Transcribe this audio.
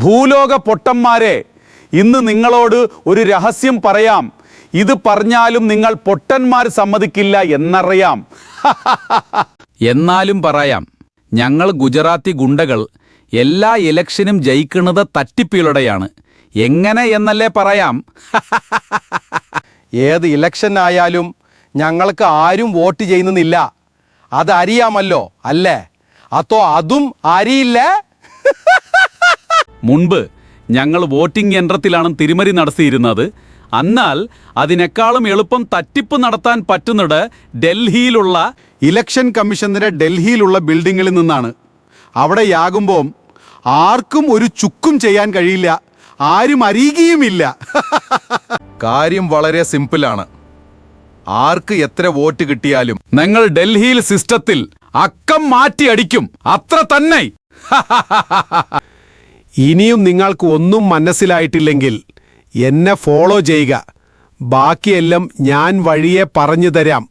ഭൂലോക പൊട്ടന്മാരെ, ഇന്ന് നിങ്ങളോട് ഒരു രഹസ്യം പറയാം. ഇത് പറഞ്ഞാലും നിങ്ങൾ പൊട്ടന്മാർ സമ്മതിക്കില്ല എന്നറിയാം. എന്നാലും പറയാം, ഞങ്ങൾ ഗുജറാത്തി ഗുണ്ടകൾ എല്ലാ ഇലക്ഷനും ജയിക്കുന്നത് തട്ടിപ്പിലൂടെയാണ്. എങ്ങനെ എന്നല്ലേ പറയാം. ഏത് ഇലക്ഷൻ ആയാലും ഞങ്ങൾക്ക് ആരും വോട്ട് ചെയ്യുന്നില്ല. അതറിയാമല്ലോ അല്ലേ? അതോ അതും അറിയില്ലേ? മുൻപ് ഞങ്ങൾ വോട്ടിംഗ് യന്ത്രത്തിലാണ് തിരിമറി നടത്തിയിരുന്നത്. എന്നാൽ അതിനേക്കാളും എളുപ്പം തട്ടിപ്പ് നടത്താൻ പറ്റുന്നത് ഡൽഹിയിലുള്ള ഇലക്ഷൻ കമ്മീഷന്റെ ഡൽഹിയിലുള്ള ബിൽഡിങ്ങിൽ നിന്നാണ്. അവിടെയാകുമ്പോൾ ആർക്കും ഒരു ചുക്കും ചെയ്യാൻ കഴിയില്ല, ആരും അറിയുകയുമില്ല. കാര്യം വളരെ സിമ്പിളാണ്. ആർക്ക് എത്ര വോട്ട് കിട്ടിയാലും ഞങ്ങൾ ഡൽഹിയിൽ സിസ്റ്റത്തിൽ അക്കം മാറ്റി അടിക്കും, അത്ര തന്നെ. ഇനിയും നിങ്ങൾക്ക് ഒന്നും മനസ്സിലായിട്ടില്ലെങ്കിൽ എന്നെ ഫോളോ ചെയ്യുക. ബാക്കിയെല്ലാം ഞാൻ വഴിയെ പറഞ്ഞു തരാം.